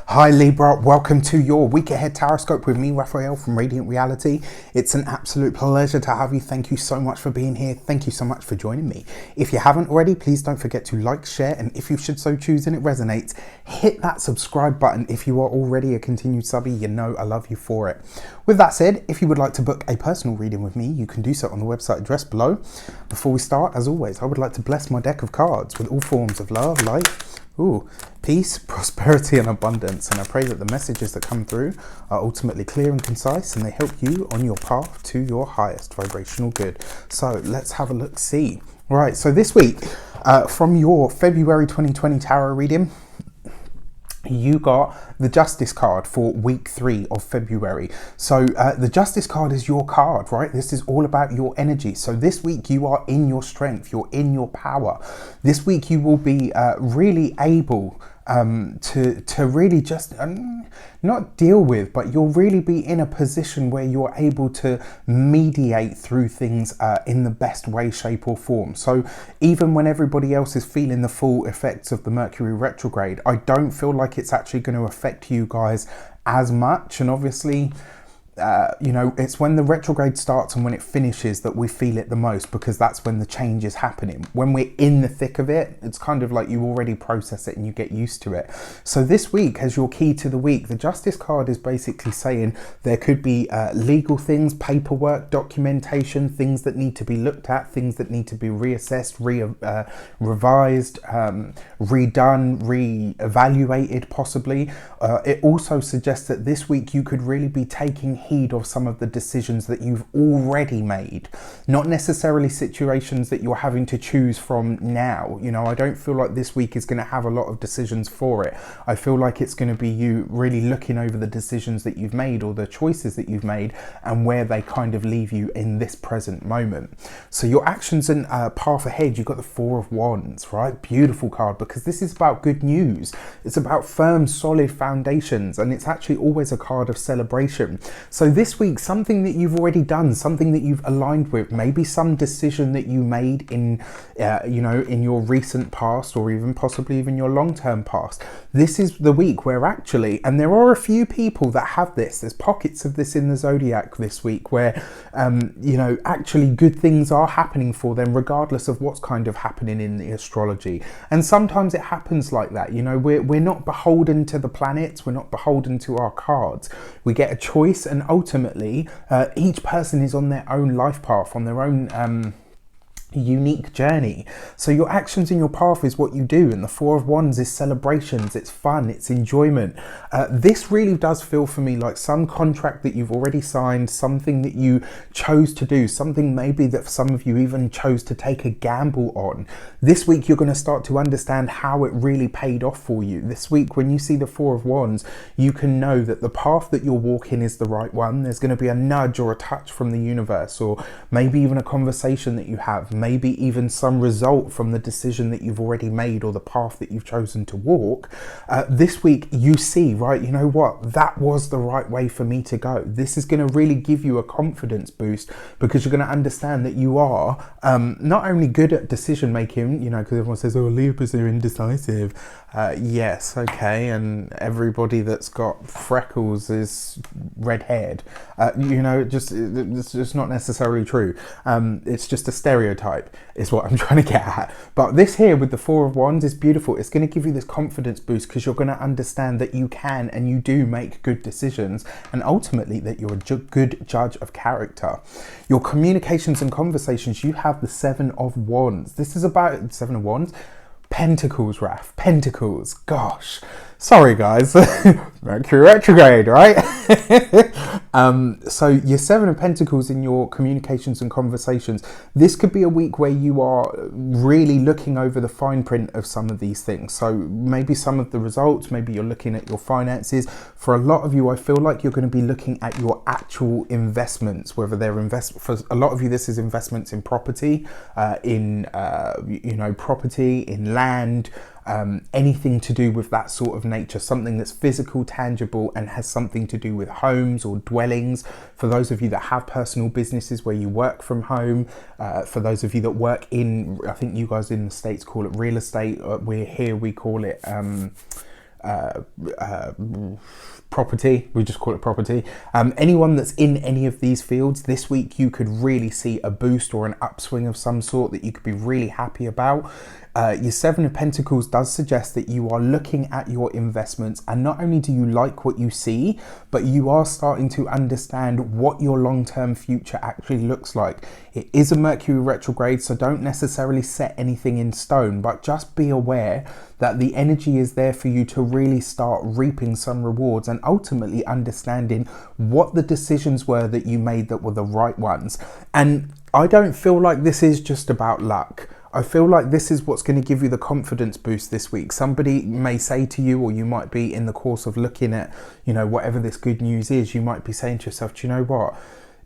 Hi Libra, welcome to your week ahead Taroscope with me, Raphael from Reydiant Reality. It's an absolute pleasure to have you. Thank you so much for being here. Thank you so much for joining me. If you haven't already, please don't forget to like, share, and if you should so choose and it resonates, hit that subscribe button. If you are already a continued subby, you know I love you for it. With that said, if you would like to book a personal reading with me, you can do so on the website address below. Before we start, as always, I would like to bless my deck of cards with all forms of love, light, peace, prosperity, and abundance. And I pray that the messages that come through are ultimately clear and concise, and they help you on your path to your highest vibrational good. So let's have a look, see. Right, so this week, from your February 2020 tarot reading, you got the Justice card for week 3 of February. So the Justice card is your card, right? This is all about your energy. So this week you are in your strength, you're in your power. This week you will be really able to really just not deal with, but you'll really be in a position where you're able to mediate through things in the best way, shape or form. So even when everybody else is feeling the full effects of the Mercury retrograde, I don't feel like it's actually going to affect you guys as much. And obviously, you know, it's when the retrograde starts and when it finishes that we feel it the most, because that's when the change is happening. When we're in the thick of it, it's kind of like you already process it and you get used to it. So this week, as your key to the week, the Justice card is basically saying there could be legal things, paperwork, documentation, things that need to be looked at, things that need to be reassessed, revised, redone, re-evaluated possibly. It also suggests that this week you could really be taking heed of some of the decisions that you've already made, not necessarily situations that you're having to choose from now. You know, I don't feel like this week is going to have a lot of decisions for it. I feel like it's going to be you really looking over the decisions that you've made or the choices that you've made and where they kind of leave you in this present moment. So your actions and path ahead, you've got the Four of Wands, right? Beautiful card, because this is about good news. It's about firm, solid foundations, and it's actually always a card of celebration. So this week, something that you've already done, something that you've aligned with, maybe some decision that you made in, you know, in your recent past, or even possibly even your long-term past. This is the week where actually, and there are a few people that have this, there's pockets of this in the zodiac this week where, you know, actually good things are happening for them, regardless of what's kind of happening in the astrology. And sometimes it happens like that. You know, we're not beholden to the planets, we're not beholden to our cards. We get a choice, and ultimately each person is on their own life path, on their own unique journey. So your actions in your path is what you do, and the Four of Wands is celebrations, it's fun, it's enjoyment. This really does feel for me like some contract that you've already signed, something that you chose to do, something maybe that some of you even chose to take a gamble on. This week you're going to start to understand how it really paid off for you. This week when you see the Four of Wands, you can know that the path that you're walking is the right one. There's going to be a nudge or a touch from the universe, or maybe even a conversation that you have, maybe even some result from the decision that you've already made or the path that you've chosen to walk. This week you see, right, you know what, that was the right way for me to go. This is going to really give you a confidence boost, because you're going to understand that you are not only good at decision making, you know, because everyone says, oh, Libras are indecisive. Yes, okay, and everybody that's got freckles is red-haired. You know, it's just not necessarily true. It's just a stereotype, is what I'm trying to get at. But this here with the Four of Wands is beautiful. It's going to give you this confidence boost, because you're going to understand that you can and you do make good decisions, and ultimately that you're a good judge of character. Your communications and conversations, you have the Seven of Wands. This is about Seven of Wands. Pentacles, Raph. Pentacles. Gosh. Sorry, guys. Mercury retrograde, right? So your Seven of Pentacles in your communications and conversations. This could be a week where you are really looking over the fine print of some of these things. So maybe some of the results, maybe you're looking at your finances. For a lot of you, I feel like you're going to be looking at your actual investments, whether they're for a lot of you, this is investments in property, you know, property, in land, anything to do with that sort of nature, something that's physical, tangible, and has something to do with homes or dwellings. For those of you that have personal businesses where you work from home, for those of you that work in, I think you guys in the States call it real estate, we call it property, we just call it property. Anyone that's in any of these fields this week, you could really see a boost or an upswing of some sort that you could be really happy about. Your Seven of Pentacles does suggest that you are looking at your investments, and not only do you like what you see, but you are starting to understand what your long-term future actually looks like. It is a Mercury retrograde, so don't necessarily set anything in stone, but just be aware that the energy is there for you to really start reaping some rewards and ultimately understanding what the decisions were that you made that were the right ones. And I don't feel like this is just about luck. I feel like this is what's going to give you the confidence boost this week. Somebody may say to you, or you might be in the course of looking at, you know, whatever this good news is, you might be saying to yourself, do you know what?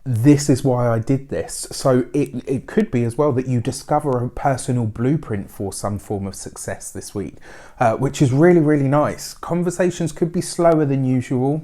This is why I did this. So it could be as well that you discover a personal blueprint for some form of success this week, which is really, really nice. Conversations could be slower than usual.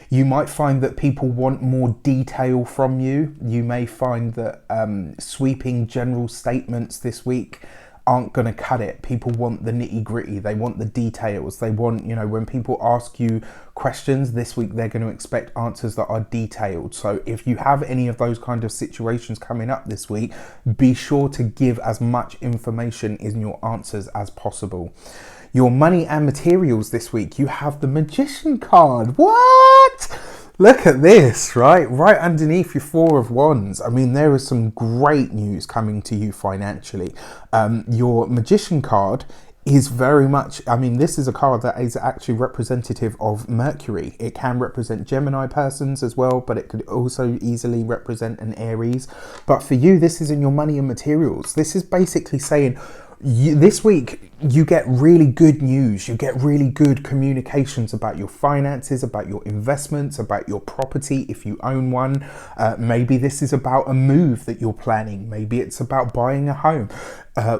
You might find that people want more detail from you. You may find that sweeping general statements this week aren't going to cut it. People want the nitty gritty. They want the details. They want, you know, when people ask you questions this week, they're going to expect answers that are detailed. So if you have any of those kind of situations coming up this week, be sure to give as much information in your answers as possible. Your money and materials this week, you have the Magician card. What? Look at this, right? Right underneath your Four of Wands. I mean, there is some great news coming to you financially. Your Magician card is very much, I mean, this is a card that is actually representative of Mercury. It can represent Gemini persons as well, but it could also easily represent an Aries. But for you, this is in your money and materials. This is basically saying, this week you get really good news, you get really good communications about your finances, about your investments, about your property if you own one. Maybe this is about a move that you're planning, maybe it's about buying a home.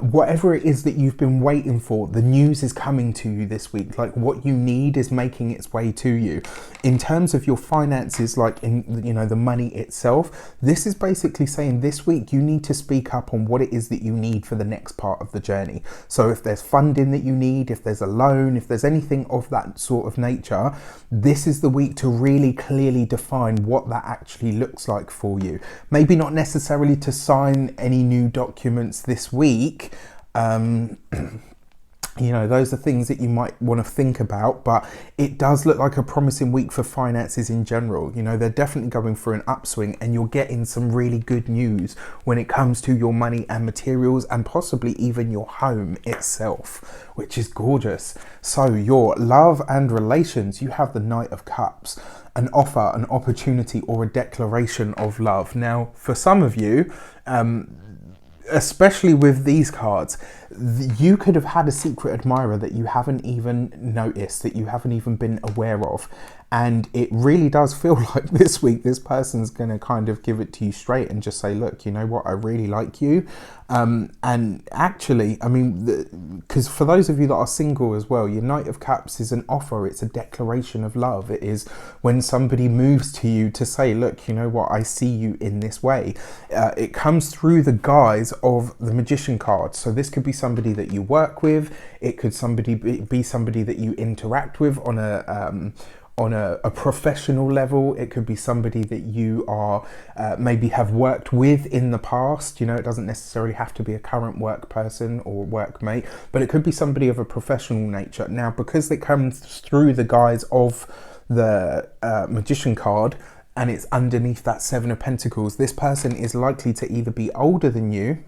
Whatever it is that you've been waiting for, the news is coming to you this week. Like, what you need is making its way to you. In terms of your finances, like in, you know, the money itself, this is basically saying this week you need to speak up on what it is that you need for the next part of the journey. So if there's funding that you need, if there's a loan, if there's anything of that sort of nature, this is the week to really clearly define what that actually looks like for you. Maybe not necessarily to sign any new documents this week. You know, those are things that you might want to think about, but it does look like a promising week for finances in general. You know, they're definitely going through an upswing, and you're getting some really good news when it comes to your money and materials, and possibly even your home itself, which is gorgeous. So your love and relations, you have the Knight of Cups, an offer, an opportunity, or a declaration of love. Now, for some of you, especially with these cards, you could have had a secret admirer that you haven't even noticed, that you haven't even been aware of. And it really does feel like this week, this person's going to kind of give it to you straight and just say, look, you know what, I really like you. And actually, I mean, because for those of you that are single as well, your Knight of Cups is an offer. It's a declaration of love. It is when somebody moves to you to say, look, you know what, I see you in this way. It comes through the guise of the Magician card. So this could be somebody that you work with. It could be somebody that you interact with on a professional level. It could be somebody that you are maybe have worked with in the past. You know, it doesn't necessarily have to be a current work person or workmate, but it could be somebody of a professional nature. Now, because it comes through the guise of the Magician card, and it's underneath that Seven of Pentacles, this person is likely to either be older than you,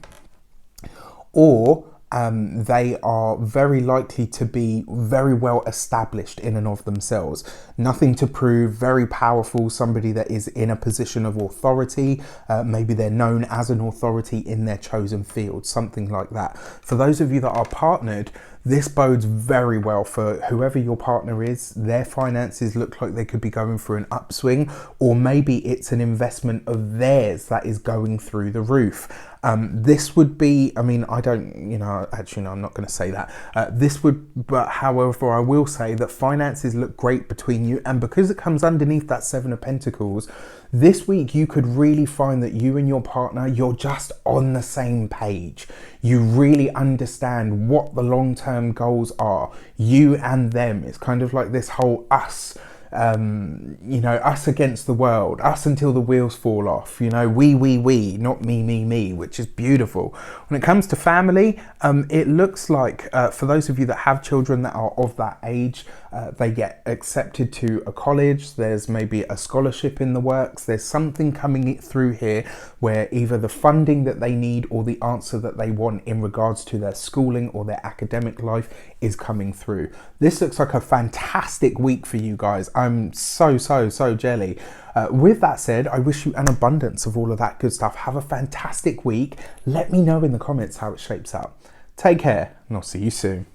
or they are very likely to be very well established in and of themselves. Nothing to prove, very powerful, somebody that is in a position of authority. Maybe they're known as an authority in their chosen field, something like that. For those of you that are partnered, this bodes very well for whoever your partner is. Their finances look like they could be going through an upswing, or maybe it's an investment of theirs that is going through the roof. This would be, I mean, I don't, you know, actually, no, I'm not going to say that. But however, I will say that finances look great between you. And because it comes underneath that Seven of Pentacles, this week you could really find that you and your partner, you're just on the same page. You really understand what the long-term long-term goals are you and them. It's kind of like this whole us, you know, us against the world, us until the wheels fall off, you know, we, not me, which is beautiful. When it comes to family, it looks like for those of you that have children that are of that age, they get accepted to a college, there's maybe a scholarship in the works, there's something coming through here where either the funding that they need or the answer that they want in regards to their schooling or their academic life is coming through. This looks like a fantastic week for you guys. I'm so jelly. With that said, I wish you an abundance of all of that good stuff. Have a fantastic week. Let me know in the comments how it shapes up. Take care, and I'll see you soon.